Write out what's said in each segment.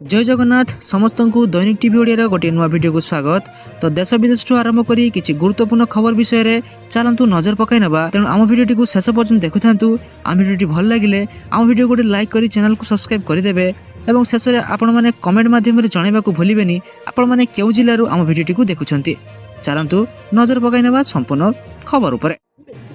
जय जगन्नाथ समस्त को दैनिक टीवी ओडिया गोटे नुआ वीडियो को स्वागत। तो देश विदेश आरंभ करी किछि गुरुत्वपूर्ण खबर विषय रे चलंतु नजर पकाई नबा। तेणु आम वीडियो को शेष पर्यंत देखुथांतु। आम वीडियो भल लगिले आम वीडियो गोटे लाइक करी चैनल को सब्सक्राइब कर देबे एवं शेष रे आपण माने कमेंट माध्यम रे जणाइबा को भूलिबेनी आपण माने केउ जिल्ला रु आम वीडियो को देखुछंती। चलंतु नजर पकाई नबा संपूर्ण खबर उपरे।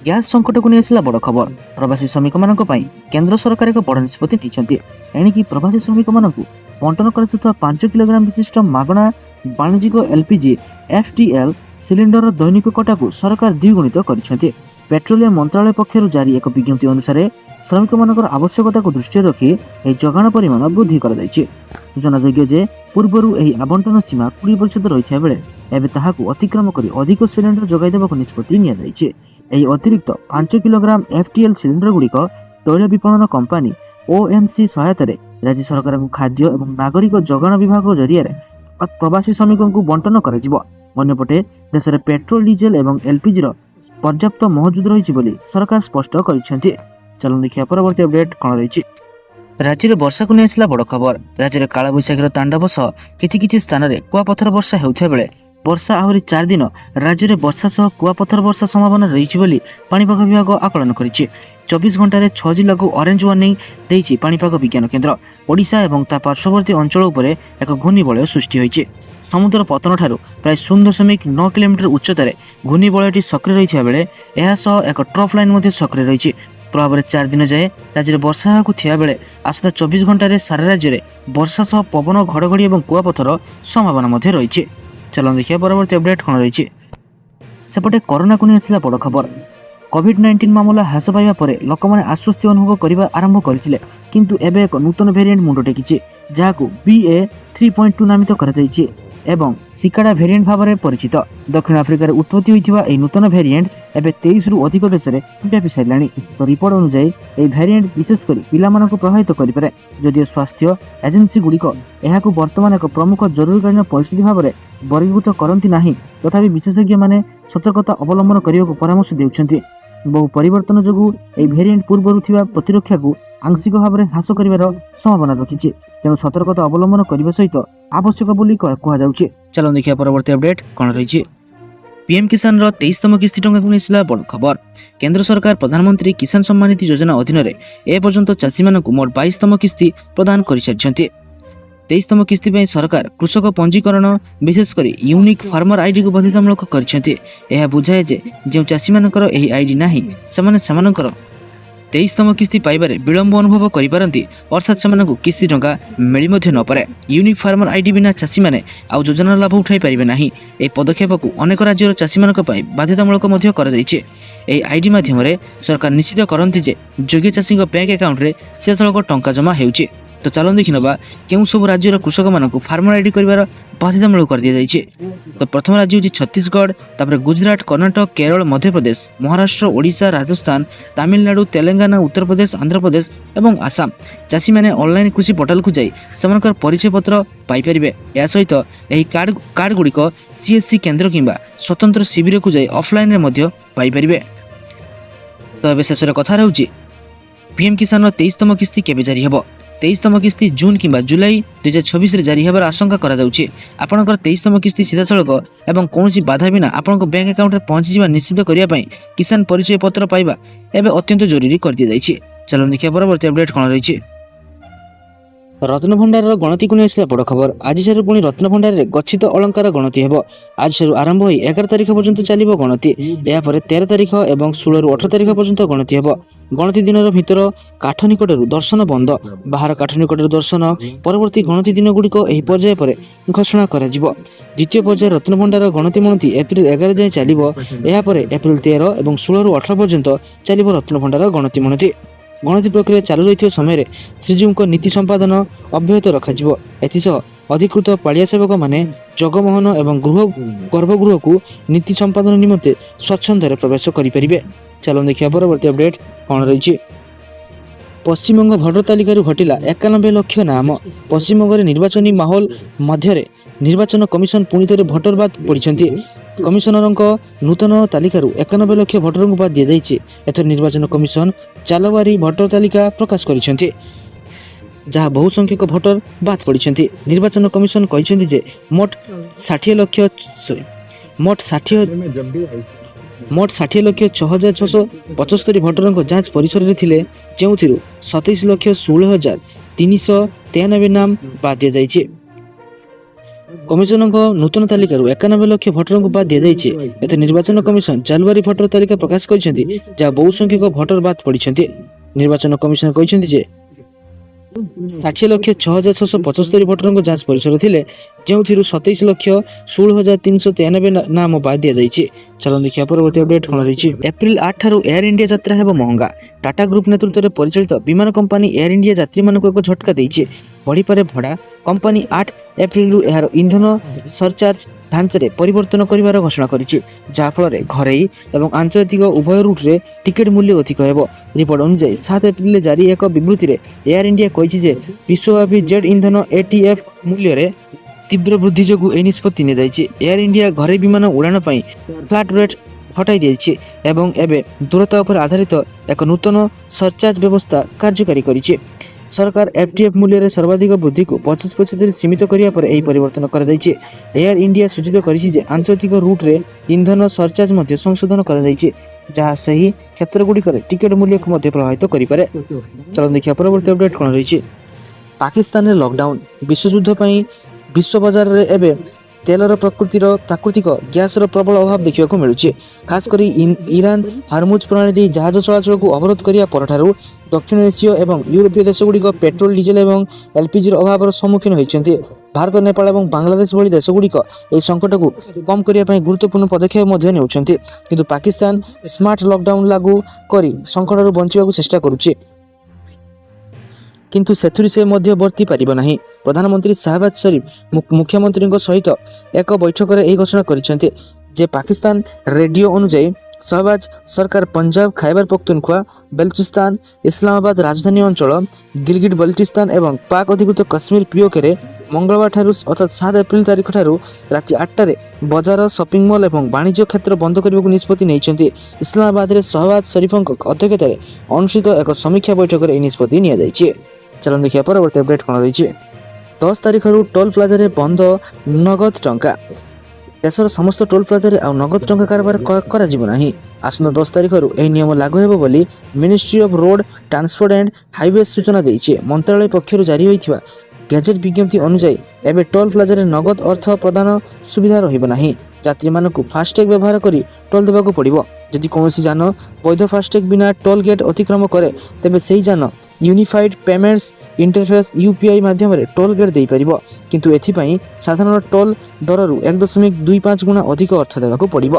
ग्यास संकट को नहीं बड़ खबर। प्रवासी श्रमिक मानक पई केंद्र सरकार एक बड़ निष्पत्ति निछंती। एणिकी प्रवासी श्रमिक मानक बंटन कर 5 किलोग्राम विशिष्ट मागणा वाणिज्यिक एलपीजी एफटीएल सिलिंडर दैनिक कटा को सरकार द्विगुणित कर। पेट्रोलियम मंत्रालय पक्षर जारी एक विज्ञप्ति अनुसार श्रमिक मानकर आवश्यकता को दृष्टि रखी जगाण परिमाण वृद्धि कर सूचनायोग्य जे पूर्वर यह आवंटन सीमा 20% रही बेले एवं ताहाकू अतिक्रम कर अधिक सिलिंडर जगाई देवा निष्पत्ति नि अतिरिक्त 5 किलोग्राम एफटीएल सिलिंडर गुड़िक तैल विपणन कंपानी ओएमसी सहायता राज्य सरकार को खाद्य एवं नागरिक जगाण विभाग जरिया प्रवासी श्रमिकों को बंटन करपटे देश में पेट्रोल डीजेल एवं एलपीजी पर्याप्त मौजूद रही सरकार स्पष्ट कर। चलो देखिए परवर्ती अपडेट कौन रही। राज्य में वर्षा को नहीं बड़ खबर। राज्य में कालबैशाखीर तांडव सह किछि स्थान में कुआपथर वर्षा होता बेले वर्षा आहरी 4 दिन राज्य में वर्षा सह कुआपथर वर्षा संभावना रही पाणीपाग विभाग आकलन कर। 24 घंटे 6 जिला को ऑरेंज वार्निंग देइछि पाणीपाग विज्ञान केन्द्र। ओडिशा एवं ता पार्श्ववर्ती अंचल उपरे एक घूर्णिबलय सृष्टि होइछि। समुद्र पतन ठारू प्राय 0.9 किलोमीटर उच्चतार घूर्णिबलयटी सक्रिय रही बेले यह सह एक ट्रफ लाइन मध्य सक्रिय रही। प्रभाव 4 दिन जाए राज्य में वर्षा होता बेले आसता 24 घंटे सारा राज्य में वर्षा सह पवन घड़घड़ी और कुआपथर संभावना रही। चलो देखिए परवर्ती अपडेट कौन रही। सेपटे कोरोना को नहीं बड़ खबर। कोविड-19 मामला ह्रास पाइबा परे लोक मैंने आश्वस्ति अनुभव करने आरंभ करथिले, किंतु एबे एक नूतन वेरिएंट मुंड टेकिछि जहाकू BA.3.2 नामित कराଯାଇଛି एवं सिकाडा वेरिएंट भाव में परिचित। दक्षिण आफ्रिकार उत्पत्ति होइथिबा एई नूतन वेरिएंट एबे 23 रु अधिक देश में व्यापी सारिलाणी। तो रिपोर्ट अनुसार एई वेरिएंट विशेषकर पिलामानकु प्रभावित करिपारे। जदिओ स्वास्थ्य एजेंसी गुड़िक एहाकू वर्तमान एक प्रमुख जरूरीकालीन परिस्थिति भाव में वर्गीकृत करती नहीं, तथापि विशेषज्ञ माने सतर्कता अवलंबन करने को परामर्श देउछन्ति। बहु परिवर्तन जोगु एई वेरिएंट पूर्व थिबा प्रतिरक्षा को आंशिक भाव में ह्रास कर संभावना रखिछि। तेणु सतर्कता अवलंबन करने सहित आवश्यक बोली कहुछि। चलो देखिए परवर्ती अपडेट कौन रही। पीएम किसान 23तम किस्ती टंका को नहीं बड़ खबर। केंद्र सरकार प्रधानमंत्री किसान सम्मान निधि योजना अधीन ए पर्यंत चाषी मानक मोट 22तम किस्ती प्रदान कर सारी। 23तम किस्ती पर सरकार कृषक पंजीकरण विशेषकर यूनिक फार्मर आईडी को बाध्यतामूलक कर बुझाए जे जो चाषी मानकर एही आईडी नाही सेमाने सेमानकर 23तम किस्ती पाइबारे विलंब अनुभव करिपारंती, अर्थात सेमानकु किस्ती टंका मिली मध्ये न पारे। यूनिक फार्मर आईडी बिना चाषी माने आउ योजनार लाभ उठाई पारिबे नाही। ए पदक्षेप को अनेक राज्यर चाषी मानक पई बाध्यतामूलक मध्ये करा जायछि। एही आईडी माध्यम रे सरकार निश्चित करंती जे योग्य चाषी बैंक अकाउंट रे सेथलक टंका जमा हेउछि। तो चलो देखि नबा केउ सब राज्यर कृषक मानकु फार्मर आईडी करिवार बाध्यतामूलक कर दिया जायछि। तो प्रथम राज्य होछि छत्तीसगढ़, तापर गुजरात, कर्नाटक, केरल, मध्य प्रदेश, महाराष्ट्र, ओडिशा, राजस्थान, तमिलनाडु, तेलंगाना, उत्तर प्रदेश, आंध्र प्रदेश एवं आसाम। चाषी माने ऑनलाइन कृषि पोर्टल को जाई सेमानकर परिचय पत्र पाई परिबे। या सहित एही कार्ड गुड़िक सीएससी केंद्र किंबा स्वतंत्र शिविर को जाई ऑफलाइन रे मध्य पाई परिबे। तो एबे शेषर कथा रहउछि पीएम किसान 23तम किस्ती केबे जारी हेबो। 23तम किस्ती जून किंबा जुलाई 2026 रे जारी हेबार आशंका करा जाउछि। आपनकर 23तम किस्ती सीधासळक एवं कोनोसी बाधा बिना आपनक बैंक अकाउंट रे पहुंची जिबा निश्चित करिया पई किसान परिचय पत्र पाइबा एबे अत्यंत जरूरी कर दिया जाइछि। चलो देखिए परवर्ती अपडेट कोन रहिछि। रत्न भंडार गणति को नहीं बड़ खबर। आज से पुणी रत्न भंडार गच्छित अलंकार गणति हेबो। आज से आरंभ हो 11 तारिख पर्यंत चलिबो गणति। या पर 13 तारिख एवं 16 रु 18 तारिख पर्यंत गणति हेबो। गणति दिन भितर काठ निकटर दर्शन बंद, बाहर काठ निकटर दर्शन परवर्ती गणति दिन गुड़िक एही पर्याय पर घोषणा करा जिवो। द्वितीय पर्याय रत्न भंडार गणति एप्रिल 11 जाए चलिबो। या पर एप्रिल 13 एवं 16 रु 18 पर्यंत चलिबो रत्न भंडार गणति। गणति प्रक्रिया चालू रही समय श्रीजीव को नीति संपादन अव्याहत रखाजिवो। एथिसह अधिकृत पालिया सेवक माने जगमोहन एवं गर्भगृह को नीति संपादन निमंते स्वच्छंदरे प्रवेश करिपरिबे। चलो देखिए परवर्ती अपडेट कौन रही। पश्चिमबंग भोटर तालिकार घटिला 91 लाख नाम। पश्चिमबंग निर्वाचनी माहौल मध्य निर्वाचन कमिशन पुणी थे भोटर बाद पड़ी। कमिशनर नूतन तालिकार 91 लाख भोटर को बाद दि जाइए। एथर निर्वाचन कमिशन चालवारी भोटर तालिका प्रकाश कर ଯାହା ବହୁ ସଂଖ୍ୟକ ଭୋଟର ବାଦ ପଡ଼ିଛନ୍ତି। ନିର୍ବାଚନ କମିଶନ କହିଛନ୍ତି ଯେ ମୋଟ 60,06,675 ଭୋଟରଙ୍କ ଯାଞ୍ଚ ପରିସରରେ ଥିଲେ, ଯେଉଁଥିରୁ 27,16,393 ନାମ ବାଦ ଦିଆଯାଇଛି। କମିଶନଙ୍କ ନୂତନ ତାଲିକାରୁ 91 ଲକ୍ଷ ଭୋଟରଙ୍କୁ ବାଦ ଦିଆଯାଇଛି। ଏଥିରେ ନିର୍ବାଚନ କମିଶନ ଜାଲୁଆରୀ ଭୋଟର ତାଲିକା ପ୍ରକାଶ କରିଛନ୍ତି, ଯାହା ବହୁ ସଂଖ୍ୟକ ଭୋଟର ବାଦ ପଡ଼ିଛନ୍ତି। ନିର୍ବାଚନ କମିଶନ କହିଛନ୍ତି ଯେ 60,06,675 ଭୋଟରଙ୍କ ଯାଞ୍ଚ ପରିସର ଥିଲେ, ଯେଉଁଥିରୁ 27,16,393 ନାମ ବାଦ ଦିଆଯାଇଛି। ଚାଲନ୍ତୁ ଦେଖିବା ପରବର୍ତ୍ତୀ ଅପଡେଟ୍ କ'ଣ ରହିଛି। ଏପ୍ରିଲ 8 ଠାରୁ ଏୟାର ଇଣ୍ଡିଆ ଯାତ୍ରା ହେବ ମହଙ୍ଗା। ଟାଟା ଗ୍ରୁପ୍ ନେତୃତ୍ୱରେ ପରିଚାଳିତ ବିମାନ କମ୍ପାନୀ ଏୟାର ଇଣ୍ଡିଆ ଯାତ୍ରୀମାନଙ୍କୁ ଏକ ଝଟକା ଦେଇଛି। ବଢ଼ିପାରେ ଭଡ଼ା। କମ୍ପାନୀ 8 ଏପ୍ରିଲରୁ ଏହାର ଇନ୍ଧନ ସରଚାର୍ଜ ଢାଞ୍ଚାରେ ପରିବର୍ତ୍ତନ କରିବାର ଘୋଷଣା କରିଛି, ଯାହାଫଳରେ ଘରୋଇ ଏବଂ ଆନ୍ତର୍ଜାତିକ ଉଭୟ ରୁଟ୍ରେ ଟିକେଟ୍ ମୂଲ୍ୟ ଅଧିକ ହେବ। ରିପୋର୍ଟ ଅନୁଯାୟୀ 7 ଏପ୍ରିଲରେ ଜାରି ଏକ ବିବୃତ୍ତିରେ ଏୟାର ଇଣ୍ଡିଆ କହିଛି ଯେ ବିଶ୍ୱବ୍ୟାପୀ ଜେଟ୍ ଇନ୍ଧନ ATF ମୂଲ୍ୟରେ ତୀବ୍ର ବୃଦ୍ଧି ଯୋଗୁଁ ଏହି ନିଷ୍ପତ୍ତି ନିଆଯାଇଛି। ଏୟାର ଇଣ୍ଡିଆ ଘରୋଇ ବିମାନ ଉଡ଼ାଣ ପାଇଁ ଫ୍ଲାଟ୍ ରେଟ୍ ହଟାଇ ଦେଇଛି ଏବଂ ଏବେ ଦୂରତା ଉପରେ ଆଧାରିତ ଏକ ନୂତନ ସରଚାର୍ଜ ବ୍ୟବସ୍ଥା କାର୍ଯ୍ୟକାରୀ କରିଛି। ସରକାର FTF ମୂଲ୍ୟରେ ସର୍ବାଧିକ ବୃଦ୍ଧିକୁ 25% ସୀମିତ କରିବା ପରେ ଏହି ପରିବର୍ତ୍ତନ କରାଯାଇଛି। ଏୟାର ଇଣ୍ଡିଆ ସୂଚିତ କରିଛି ଯେ ଆନ୍ତର୍ଜାତିକ ରୁଟ୍ରେ ଇନ୍ଧନ ସରଚାର୍ଜ ମଧ୍ୟ ସଂଶୋଧନ କରାଯାଇଛି, ଯାହା ସେହି କ୍ଷେତ୍ରଗୁଡ଼ିକରେ ଟିକେଟ୍ ମୂଲ୍ୟକୁ ମଧ୍ୟ ପ୍ରଭାବିତ କରିପାରେ। ଚାଲନ୍ତୁ ଦେଖିବା ପରବର୍ତ୍ତୀ ଅପଡେଟ୍ କ'ଣ ରହିଛି। ପାକିସ୍ତାନରେ ଲକଡାଉନ୍। ବିଶ୍ୱଯୁଦ୍ଧ ପାଇଁ ବିଶ୍ୱ ବଜାରରେ ଏବେ ତେଲର ପ୍ରାକୃତିକ ଗ୍ୟାସର ପ୍ରବଳ ଅଭାବ ଦେଖିବାକୁ ମିଳୁଛି। ଖାସ୍ କରି ଇରାନ ହରମୁଜ ପ୍ରଣାଳୀ ଦେଇ ଜାହାଜ ଚଳାଚଳକୁ ଅବରୋଧ କରିବା ପରଠାରୁ ଦକ୍ଷିଣ ଏସୀୟ ଏବଂ ୟୁରୋପୀୟ ଦେଶଗୁଡ଼ିକ ପେଟ୍ରୋଲ, ଡିଜେଲ ଏବଂ LPGର ଅଭାବର ସମ୍ମୁଖୀନ ହୋଇଛନ୍ତି। ଭାରତ, ନେପାଳ ଏବଂ ବାଂଲାଦେଶ ଭଳି ଦେଶଗୁଡ଼ିକ ଏହି ସଙ୍କଟକୁ କମ୍ କରିବା ପାଇଁ ଗୁରୁତ୍ୱପୂର୍ଣ୍ଣ ପଦକ୍ଷେପ ମଧ୍ୟ ନେଉଛନ୍ତି, କିନ୍ତୁ ପାକିସ୍ତାନ ସ୍ମାର୍ଟ ଲକଡାଉନ୍ ଲାଗୁ କରି ସଙ୍କଟରୁ ବଞ୍ଚିବାକୁ ଚେଷ୍ଟା କରୁଛି, କିନ୍ତୁ ସେଥିରୁ ସେ ମଧ୍ୟ ବର୍ତ୍ତି ପାରିବ ନାହିଁ। ପ୍ରଧାନମନ୍ତ୍ରୀ ଶାହବାଜ ଶରୀଫ ମୁଖ୍ୟମନ୍ତ୍ରୀଙ୍କ ସହିତ ଏକ ବୈଠକରେ ଏହି ଘୋଷଣା କରିଛନ୍ତି ଯେ ପାକିସ୍ତାନ ରେଡିଓ ଅନୁଯାୟୀ ଶାହବାଜ ସରକାର ପଞ୍ଜାବ, ଖାଇବାର ପଖ୍ତୁନଖ୍ୱା, ବେଲୁଚିସ୍ତାନ, ଇସଲାମାବାଦ ରାଜଧାନୀ ଅଞ୍ଚଳ, ଗିଲଗିଟ୍ ବଲଟିସ୍ତାନ ଏବଂ ପାକ୍ ଅଧିକୃତ କାଶ୍ମୀର POKରେ ମଙ୍ଗଳବାର ଠାରୁ ଅର୍ଥାତ୍ 7 ଏପ୍ରିଲ ତାରିଖ ଠାରୁ ରାତି 8ଟାରେ ବଜାର, ସପିଂ ମଲ୍ ଏବଂ ବାଣିଜ୍ୟ କ୍ଷେତ୍ର ବନ୍ଦ କରିବାକୁ ନିଷ୍ପତ୍ତି ନେଇଛନ୍ତି। ଇସଲାମାବାଦରେ ଶାହବାଜ ଶରୀଫଙ୍କ ଅଧ୍ୟକ୍ଷତାରେ ଅନୁଷ୍ଠିତ ଏକ ସମୀକ୍ଷା ବୈଠକରେ ଏହି ନିଷ୍ପତ୍ତି ନିଆଯାଇଛି। ଚାଲନ୍ତୁ ଦେଖିବା ପରବର୍ତ୍ତୀ ଅପଡେଟ୍ କ'ଣ ରହିଛି। 10 ତାରିଖରୁ ଟୋଲ୍ ପ୍ଲାଜାରେ ବନ୍ଦ ନଗଦ ଟଙ୍କା। ଦେଶର ସମସ୍ତ ଟୋଲ୍ ପ୍ଲାଜାରେ ଆଉ ନଗଦ ଟଙ୍କା କାରବାର କରାଯିବ ନାହିଁ। ଆସନ୍ତା 10 ତାରିଖରୁ ଏହି ନିୟମ ଲାଗୁ ହେବ ବୋଲି ministry of road transport and highways ସୂଚନା ଦେଇଛି। ମନ୍ତ୍ରାଳୟ ପକ୍ଷରୁ ଜାରି ହୋଇଥିବା ଗେଜେଟ୍ ବିଜ୍ଞପ୍ତି ଅନୁଯାୟୀ ଏବେ ଟୋଲ୍ ପ୍ଲାଜାରେ ନଗଦ ଅର୍ଥ ପ୍ରଦାନ ସୁବିଧା ରହିବ ନାହିଁ। ଯାତ୍ରୀମାନଙ୍କୁ ଫାଷ୍ଟ୍ୟାଗ୍ ବ୍ୟବହାର କରି ଟୋଲ୍ ଦେବାକୁ ପଡ଼ିବ। ଯଦି କୌଣସି ଯାନ ବୈଧ ଫାଷ୍ଟ୍ୟାଗ୍ ବିନା ଟୋଲ୍ ଗେଟ୍ ଅତିକ୍ରମ କରେ, ତେବେ ସେହି ଯାନ ୟୁନିଫାଇଡ୍ ପେମେଣ୍ଟସ୍ ଇଣ୍ଟରଫେସ୍ UPI ମାଧ୍ୟମରେ ଟୋଲ୍ ଗେଟ୍ ଦେଇପାରିବ, କିନ୍ତୁ ଏଥିପାଇଁ ସାଧାରଣ ଟୋଲ୍ ଦରରୁ 1.25 ଗୁଣା ଅଧିକ ଅର୍ଥ ଦେବାକୁ ପଡ଼ିବ।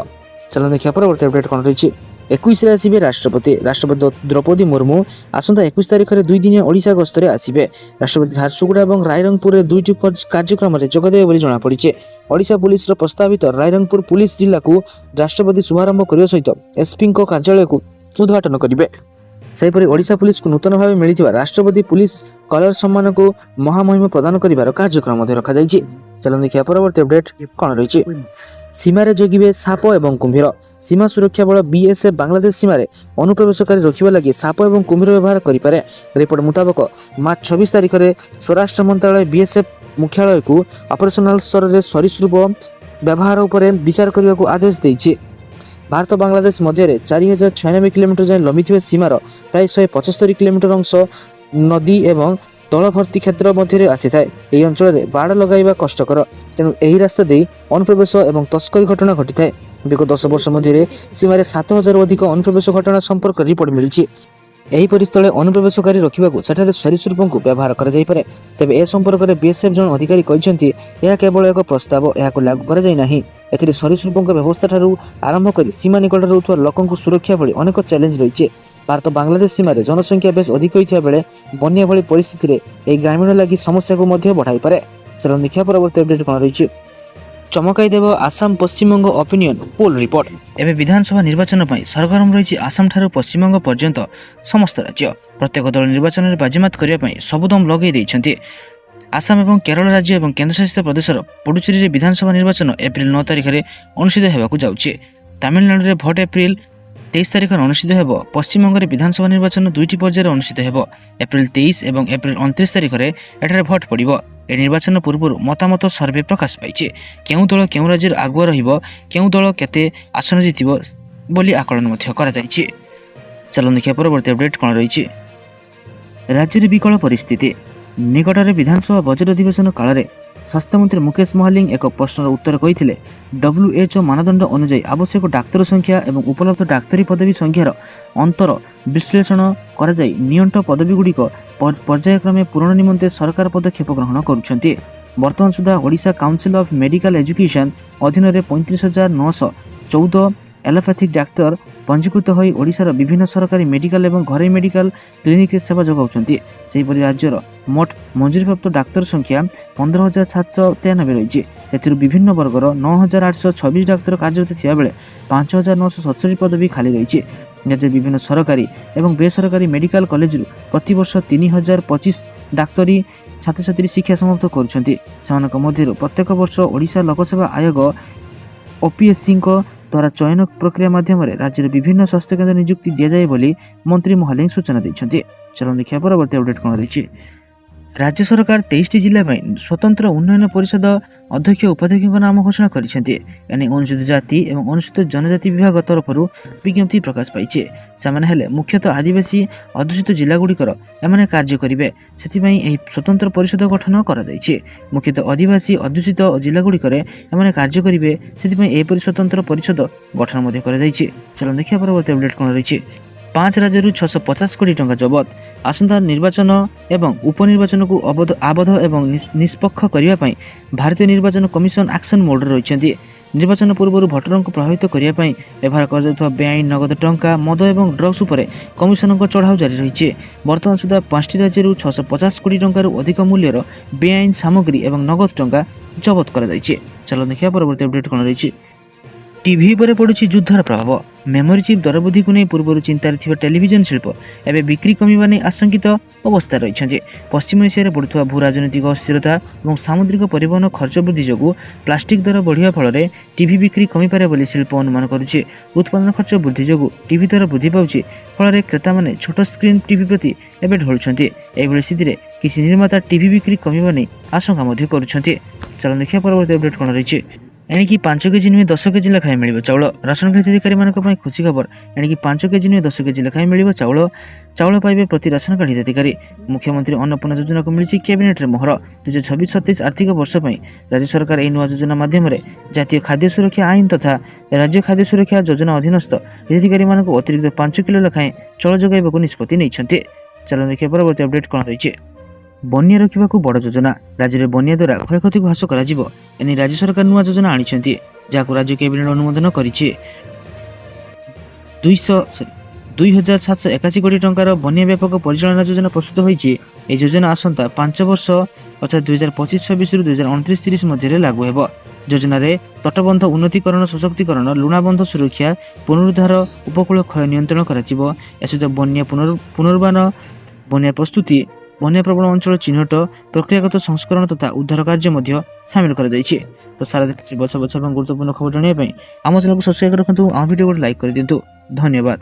ଚାଲନ୍ତୁ ଦେଖିବା ପରବର୍ତ୍ତୀ ଅପଡେଟ୍ କ'ଣ ରହିଛି। 21ରେ ଆସିବେ ରାଷ୍ଟ୍ରପତି। ରାଷ୍ଟ୍ରପତି ଦ୍ରୌପଦୀ ମୁର୍ମୁ ଆସନ୍ତା 21 ତାରିଖରେ 2 ଦିନିଆ ଓଡ଼ିଶା ଗସ୍ତରେ ଆସିବେ। ରାଷ୍ଟ୍ରପତି ଝାରସୁଗୁଡ଼ା ଏବଂ ରାଇରଙ୍ଗପୁରରେ 2ଟି କାର୍ଯ୍ୟକ୍ରମରେ ଯୋଗଦେବେ ବୋଲି ଜଣାପଡ଼ିଛି। ଓଡ଼ିଶା ପୁଲିସର ପ୍ରସ୍ତାବିତ ରାଇରଙ୍ଗପୁର ପୁଲିସ ଜିଲ୍ଲାକୁ ରାଷ୍ଟ୍ରପତି ଶୁଭାରମ୍ଭ କରିବା ସହିତ SPଙ୍କ କାର୍ଯ୍ୟାଳୟକୁ ଉଦ୍ଘାଟନ କରିବେ। ସେହିପରି ଓଡ଼ିଶା ପୁଲିସକୁ ନୂତନ ଭାବେ ମିଳିଥିବା ରାଷ୍ଟ୍ରପତି ପୁଲିସ କଲର ସମ୍ମାନକୁ ମହାମହିମ ପ୍ରଦାନ କରିବାର କାର୍ଯ୍ୟକ୍ରମ ମଧ୍ୟ ରଖାଯାଇଛି। ଚାଲନ୍ତୁ ଦେଖିବା ପରବର୍ତ୍ତୀ ଅପଡେଟ୍ କ'ଣ ରହିଛି। ସୀମାରେ ଜଗିବେ ସାପ ଏବଂ କୁମ୍ଭୀର। ସୀମା ସୁରକ୍ଷା ବଳ BSF ବାଂଲାଦେଶ ସୀମାରେ ଅନୁପ୍ରବେଶକାରୀ ରୋକିବା ଲାଗି ସାପ ଏବଂ କୁମ୍ଭୀର ବ୍ୟବହାର କରିପାରେ। ରିପୋର୍ଟ ମୁତାବକ ମାର୍ଚ୍ଚ 26 ତାରିଖରେ ସ୍ୱରାଷ୍ଟ୍ର ମନ୍ତ୍ରଣାଳୟ BSF ମୁଖ୍ୟାଳୟକୁ ଅପରେସନାଲ ସ୍ତରରେ ସରୀସୃପ ବ୍ୟବହାର ଉପରେ ବିଚାର କରିବାକୁ ଆଦେଶ ଦେଇଛି। ଭାରତ ବାଂଲାଦେଶ ମଧ୍ୟରେ 4096 କିଲୋମିଟର ଯାଏଁ ଲମ୍ବିଥିବା ସୀମାର ପ୍ରାୟ 175 କିଲୋମିଟର ଅଂଶ ନଦୀ ଏବଂ ତଳଭର୍ତ୍ତି କ୍ଷେତ୍ର ମଧ୍ୟରେ ଆସିଥାଏ। ଏହି ଅଞ୍ଚଳରେ ବାଡ଼ ଲଗାଇବା କଷ୍ଟକର, ତେଣୁ ଏହି ରାସ୍ତା ଦେଇ ଅନୁପ୍ରବେଶ ଏବଂ ତସ୍କରୀ ଘଟଣା ଘଟିଥାଏ। ବିଗତ 10 ବର୍ଷ ମଧ୍ୟରେ ସୀମାରେ 7000ରୁ ଅଧିକ ଅନୁପ୍ରବେଶ ଘଟଣା ସମ୍ପର୍କରେ ରିପୋର୍ଟ ମିଳିଛି। ଏହିପରି ସ୍ଥଳେ ଅନୁପ୍ରବେଶକାରୀ ରୋକିବାକୁ ସେଠାରେ ସରୀସୃପଙ୍କୁ ବ୍ୟବହାର କରାଯାଇପାରେ। ତେବେ ଏ ସମ୍ପର୍କରେ BSF ଜଣେ ଅଧିକାରୀ କହିଛନ୍ତି, ଏହା କେବଳ ଏକ ପ୍ରସ୍ତାବ, ଏହାକୁ ଲାଗୁ କରାଯାଇ ନାହିଁ। ଏଥିରେ ସରୀସୃପଙ୍କ ବ୍ୟବସ୍ଥାଠାରୁ ଆରମ୍ଭ କରି ସୀମା ନିକଟରେ ରହୁଥିବା ଲୋକଙ୍କୁ ସୁରକ୍ଷା ଭଳି ଅନେକ ଚ୍ୟାଲେଞ୍ଜ ରହିଛି। ଭାରତ ବାଂଲାଦେଶ ସୀମାରେ ଜନସଂଖ୍ୟା ବେଶ ଅଧିକ ହୋଇଥିବା ବେଳେ ବନ୍ୟା ଭଳି ପରିସ୍ଥିତିରେ ଏହି ଗ୍ରାମୀଣ ଲାଗି ସମସ୍ୟାକୁ ମଧ୍ୟ ବଢ଼ାଇପାରେ। ଚାଲନ୍ତୁ ଦେଖିବା ପରବର୍ତ୍ତୀ ଅପଡେଟ୍ କ'ଣ ରହିଛି। ଚମକାଇ ଦେବ ଆସାମ ପଶ୍ଚିମବଙ୍ଗ ଅପିନିୟନ ପୋଲ୍ ରିପୋର୍ଟ। ଏବେ ବିଧାନସଭା ନିର୍ବାଚନ ପାଇଁ ସରଗରମ ରହିଛି ଆସାମ ଠାରୁ ପଶ୍ଚିମବଙ୍ଗ ପର୍ଯ୍ୟନ୍ତ ସମସ୍ତ ରାଜ୍ୟ। ପ୍ରତ୍ୟେକ ଦଳ ନିର୍ବାଚନରେ ବାଜିମାତ କରିବା ପାଇଁ ସବୁ ଦମ ଲଗାଇ ଦେଇଛନ୍ତି। ଆସାମ ଏବଂ କେରଳ ରାଜ୍ୟ ଏବଂ କେନ୍ଦ୍ରଶାସିତ ପ୍ରଦେଶର ପୁଡୁଚେରୀରେ ବିଧାନସଭା ନିର୍ବାଚନ ଏପ୍ରିଲ 9 ତାରିଖରେ ଅନୁଷ୍ଠିତ ହେବାକୁ ଯାଉଛି। ତାମିଲନାଡୁରେ ଭୋଟ ଏପ୍ରିଲ 23 ତାରିଖରେ ଅନୁଷ୍ଠିତ ହେବ। ପଶ୍ଚିମବଙ୍ଗରେ ବିଧାନସଭା ନିର୍ବାଚନ 2ଟି ପର୍ଯ୍ୟାୟରେ ଅନୁଷ୍ଠିତ ହେବ। ଏପ୍ରିଲ 23 ଏବଂ ଏପ୍ରିଲ 29 ତାରିଖରେ ଏଠାରେ ଭୋଟ ପଡ଼ିବ। ଏ ନିର୍ବାଚନ ପୂର୍ବରୁ ମତାମତ ସର୍ଭେ ପ୍ରକାଶ ପାଇଛି। କେଉଁ ଦଳ କେଉଁ ରାଜ୍ୟରେ ଆଗୁଆ ରହିବ, କେଉଁ ଦଳ କେତେ ଆସନ ଜିତିବ ବୋଲି ଆକଳନ ମଧ୍ୟ କରାଯାଇଛି। ଚାଲନ୍ତୁ ଦେଖିବା ପରବର୍ତ୍ତୀ ଅପଡେଟ୍ କ'ଣ ରହିଛି। ରାଜ୍ୟରେ ବିକଳ ପରିସ୍ଥିତି। ନିକଟରେ ବିଧାନସଭା ବଜେଟ୍ ଅଧିବେଶନ କାଳରେ ସ୍ୱାସ୍ଥ୍ୟମନ୍ତ୍ରୀ ମୁକେଶ ମହାଲିକ ଏକ ପ୍ରଶ୍ନର ଉତ୍ତର କହିଥିଲେ, WHO ମାନଦଣ୍ଡ ଅନୁଯାୟୀ ଆବଶ୍ୟକ ଡାକ୍ତର ସଂଖ୍ୟା ଏବଂ ଉପଲବ୍ଧ ଡାକ୍ତରୀ ପଦବୀ ସଂଖ୍ୟାର ଅନ୍ତର ବିଶ୍ଳେଷଣ କରାଯାଇ ନିଅଣ୍ଟ ପଦବୀଗୁଡ଼ିକ ପର୍ଯ୍ୟାୟକ୍ରମେ ପୂରଣ ନିମନ୍ତେ ସରକାର ପଦକ୍ଷେପ ଗ୍ରହଣ କରୁଛନ୍ତି। ବର୍ତ୍ତମାନ ସୁଦ୍ଧା Odisha council of medical education ଅଧୀନରେ 35,914 ଏଲୋପାଥିକ୍ ଡାକ୍ତର ପଞ୍ଜୀକୃତ ହୋଇ ଓଡ଼ିଶାର ବିଭିନ୍ନ ସରକାରୀ ମେଡିକାଲ ଏବଂ ଘରୋଇ ମେଡିକାଲ କ୍ଲିନିକରେ ସେବା ଯୋଗାଉଛନ୍ତି। ସେହିପରି ରାଜ୍ୟର ମୋଟ ମଞ୍ଜୁରୀପ୍ରାପ୍ତ ଡାକ୍ତର ସଂଖ୍ୟା 15,793 ରହିଛି। ସେଥିରୁ ବିଭିନ୍ନ ବର୍ଗର 9,826 ଡାକ୍ତର କାର୍ଯ୍ୟରତ ଥିବାବେଳେ 5,967 ପଦବୀ ଖାଲି ରହିଛି। ରାଜ୍ୟରେ ବିଭିନ୍ନ ସରକାରୀ ଏବଂ ବେସରକାରୀ ମେଡିକାଲ କଲେଜରୁ ପ୍ରତିବର୍ଷ 3,025 ଡାକ୍ତରୀ ଛାତ୍ରଛାତ୍ରୀ ଶିକ୍ଷା ସମାପ୍ତ କରୁଛନ୍ତି। ସେମାନଙ୍କ ମଧ୍ୟରୁ ପ୍ରତ୍ୟେକ ବର୍ଷ ଓଡ଼ିଶା ଲୋକସେବା ଆୟୋଗ OPSCଙ୍କ ଦ୍ୱାରା ଚୟନ ପ୍ରକ୍ରିୟା ମାଧ୍ୟମରେ ରାଜ୍ୟରେ ବିଭିନ୍ନ ସ୍ୱାସ୍ଥ୍ୟକେନ୍ଦ୍ର ନିଯୁକ୍ତି ଦିଆଯାଏ ବୋଲି ମନ୍ତ୍ରୀ ମହାଲିକ ସୂଚନା ଦେଇଛନ୍ତି। ଚାଲନ୍ତୁ ଦେଖିବା ପରବର୍ତ୍ତୀ ଅପଡେଟ୍ କ'ଣ ରହିଛି। ରାଜ୍ୟ ସରକାର 23ଟି ଜିଲ୍ଲା ପାଇଁ ସ୍ୱତନ୍ତ୍ର ଉନ୍ନୟନ ପରିଷଦ ଅଧ୍ୟକ୍ଷ ଉପାଧ୍ୟକ୍ଷଙ୍କ ନାମ ଘୋଷଣା କରିଛନ୍ତି। ଏନେଇ ଅନୁସୂଚିତ ଜାତି ଏବଂ ଅନୁସୂଚିତ ଜନଜାତି ବିଭାଗ ତରଫରୁ ବିଜ୍ଞପ୍ତି ପ୍ରକାଶ ପାଇଛି। ସେମାନେ ହେଲେ ମୁଖ୍ୟତଃ ଆଦିବାସୀ ଅଧ୍ୟୁଷିତ ଜିଲ୍ଲାଗୁଡ଼ିକର ଏମାନେ କାର୍ଯ୍ୟ କରିବେ। ସେଥିପାଇଁ ଏହି ସ୍ୱତନ୍ତ୍ର ପରିଷଦ ଗଠନ କରାଯାଇଛି। ମୁଖ୍ୟତଃ ଆଦିବାସୀ ଅଧ୍ୟୁଷିତ ଜିଲ୍ଲାଗୁଡ଼ିକରେ ଏମାନେ କାର୍ଯ୍ୟ କରିବେ, ସେଥିପାଇଁ ଏହିପରି ସ୍ୱତନ୍ତ୍ର ପରିଷଦ ଗଠନ ମଧ୍ୟ କରାଯାଇଛି। ଚାଲନ୍ତୁ ଦେଖିବା ପରବର୍ତ୍ତୀ ଅପଡେଟ୍ କ'ଣ ରହିଛି। 5 ରାଜ୍ୟରୁ 650 କୋଟି ଟଙ୍କା ଜବତ। ଆସନ୍ତା ନିର୍ବାଚନ ଏବଂ ଉପନିର୍ବାଚନକୁ ଆବଦ୍ଧ ଏବଂ ନିଷ୍ପକ୍ଷ କରିବା ପାଇଁ ଭାରତୀୟ ନିର୍ବାଚନ କମିଶନ ଆକ୍ସନ ମୋଡରେ ରହିଛନ୍ତି। ନିର୍ବାଚନ ପୂର୍ବରୁ ଭୋଟରଙ୍କୁ ପ୍ରଭାବିତ କରିବା ପାଇଁ ବ୍ୟବହାର କରାଯାଉଥିବା ବେଆଇନ ନଗଦ ଟଙ୍କା, ମଦ ଏବଂ ଡ୍ରଗ୍ସ ଉପରେ କମିଶନଙ୍କ ଚଢ଼ାଉ ଜାରି ରହିଛି। ବର୍ତ୍ତମାନ ସୁଦ୍ଧା 5ଟି ରାଜ୍ୟରୁ 650 କୋଟି ଟଙ୍କାରୁ ଅଧିକ ମୂଲ୍ୟର ବେଆଇନ ସାମଗ୍ରୀ ଏବଂ ନଗଦ ଟଙ୍କା ଜବତ କରାଯାଇଛି। ଚାଲନ୍ତୁ ଦେଖିବା ପରବର୍ତ୍ତୀ ଅପଡେଟ୍ କ'ଣ ରହିଛି। ଟିଭି ଉପରେ ପଡ଼ୁଛି ଯୁଦ୍ଧର ପ୍ରଭାବ। ମେମୋରି ଚିପ୍ ଦର ବୃଦ୍ଧିକୁ ନେଇ ପୂର୍ବରୁ ଚିନ୍ତାରେ ଥିବା ଟେଲିଭିଜନ ଶିଳ୍ପ ଏବେ ବିକ୍ରି କମିବା ନେଇ ଆଶଙ୍କିତ ଅବସ୍ଥାରେ ରହିଛନ୍ତି। ପଶ୍ଚିମ ଏସିଆରେ ବଢ଼ୁଥିବା ଭୂ ରାଜନୈତିକ ଅସ୍ଥିରତା ଏବଂ ସାମୁଦ୍ରିକ ପରିବହନ ଖର୍ଚ୍ଚ ବୃଦ୍ଧି ଯୋଗୁଁ ପ୍ଲାଷ୍ଟିକ୍ ଦର ବଢ଼ିବା ଫଳରେ ଟିଭି ବିକ୍ରି କମିପାରେ ବୋଲି ଶିଳ୍ପ ଅନୁମାନ କରୁଛି। ଉତ୍ପାଦନ ଖର୍ଚ୍ଚ ବୃଦ୍ଧି ଯୋଗୁଁ ଟିଭି ଦର ବୃଦ୍ଧି ପାଉଛି, ଫଳରେ କ୍ରେତାମାନେ ଛୋଟ ସ୍କ୍ରିନ୍ ଟିଭି ପ୍ରତି ଏବେ ଢଳୁଛନ୍ତି। ଏଭଳି ସ୍ଥିତିରେ କିଛି ନିର୍ମାତା ଟିଭି ବିକ୍ରି କମିବା ନେଇ ଆଶଙ୍କା ମଧ୍ୟ କରୁଛନ୍ତି। ଚାଲନ୍ତୁ ଦେଖିବା ପରବର୍ତ୍ତୀ ଅପଡେଟ୍ କ'ଣ ରହିଛି। ଏଣିକି 5 କେଜି ନୁହେଁ 10 କେଜି ଲେଖାଏଁ ମିଳିବ ଚାଉଳ। ରାସନ କାର୍ଡ ହିତାଧିକାରୀମାନଙ୍କ ପାଇଁ ଖୁସି ଖବର। ଏଣିକି 5 କେଜି ନୁହେଁ 10 କେଜି ଲେଖାଏଁ ମିଳିବ ଚାଉଳ। ଚାଉଳ ପାଇବେ ପ୍ରତି ରାସନ କାର୍ଡ ହିତାଧିକାରୀ। ମୁଖ୍ୟମନ୍ତ୍ରୀ ଅନ୍ନପୂର୍ଣ୍ଣା ଯୋଜନାକୁ ମିଳିଛି କ୍ୟାବିନେଟ୍ରେ ମୋହର। 2026-27 ଆର୍ଥିକ ବର୍ଷ ପାଇଁ ରାଜ୍ୟ ସରକାର ଏହି ନୂଆ ଯୋଜନା ମାଧ୍ୟମରେ ଜାତୀୟ ଖାଦ୍ୟ ସୁରକ୍ଷା ଆଇନ ତଥା ରାଜ୍ୟ ଖାଦ୍ୟ ସୁରକ୍ଷା ଯୋଜନା ଅଧୀନସ୍ଥ ହିତାଧିକାରୀମାନଙ୍କୁ ଅତିରିକ୍ତ 5 କିଲୋ ଲେଖାଏଁ ଚାଉଳ ଯୋଗାଇବାକୁ ନିଷ୍ପତ୍ତି ନେଇଛନ୍ତି। ଚାଲନ୍ତୁ ଦେଖିବା ପରବର୍ତ୍ତୀ ଅପଡେଟ୍ କ'ଣ ରହିଛି। ବନ୍ୟା ରୋକିବାକୁ ବଡ଼ ଯୋଜନା। ରାଜ୍ୟରେ ବନ୍ୟା ଦ୍ୱାରା କ୍ଷୟକ୍ଷତିକୁ ହ୍ରାସ କରାଯିବ। ଏନେଇ ରାଜ୍ୟ ସରକାର ନୂଆ ଯୋଜନା ଆଣିଛନ୍ତି, ଯାହାକୁ ରାଜ୍ୟ କ୍ୟାବିନେଟ୍ ଅନୁମୋଦନ କରିଛି। 2,781 କୋଟି ଟଙ୍କାର ବନ୍ୟା ବ୍ୟାପକ ପରିଚାଳନା ଯୋଜନା ପ୍ରସ୍ତୁତ ହୋଇଛି। ଏହି ଯୋଜନା ଆସନ୍ତା 5 ବର୍ଷ ଅର୍ଥାତ୍ 2025-26ରୁ 2029-30 ମଧ୍ୟରେ ଲାଗୁ ହେବ। ଯୋଜନାରେ ତଟବନ୍ଧ ଉନ୍ନତିକରଣ, ସଶକ୍ତିକରଣ, ଲୁଣାବନ୍ଧ ସୁରକ୍ଷା, ପୁନରୁଦ୍ଧାର, ଉପକୂଳ କ୍ଷୟ ନିୟନ୍ତ୍ରଣ କରାଯିବ। ଏସହିତ ବନ୍ୟା ପୁନର୍ବାନ, ବନ୍ୟା ପ୍ରସ୍ତୁତି, ବନ୍ୟା ପ୍ରବଣ ଅଞ୍ଚଳ ଚିହ୍ନଟ, ପ୍ରକ୍ରିୟାଗତ ସଂସ୍କରଣ ତଥା ଉଦ୍ଧାର କାର୍ଯ୍ୟ ମଧ୍ୟ ସାମିଲ କରାଯାଇଛି। ତ ସାରା ବଛା ଏବଂ ଗୁରୁତ୍ୱପୂର୍ଣ୍ଣ ଖବର ଜାଣିବା ପାଇଁ ଆମ ଚ୍ୟାନେଲକୁ ସବସ୍କ୍ରାଇବ୍ ରଖନ୍ତୁ। ଆମ ଭିଡ଼ିଓ ଗୋଟେ ଲାଇକ୍ କରିଦିଅନ୍ତୁ। ଧନ୍ୟବାଦ।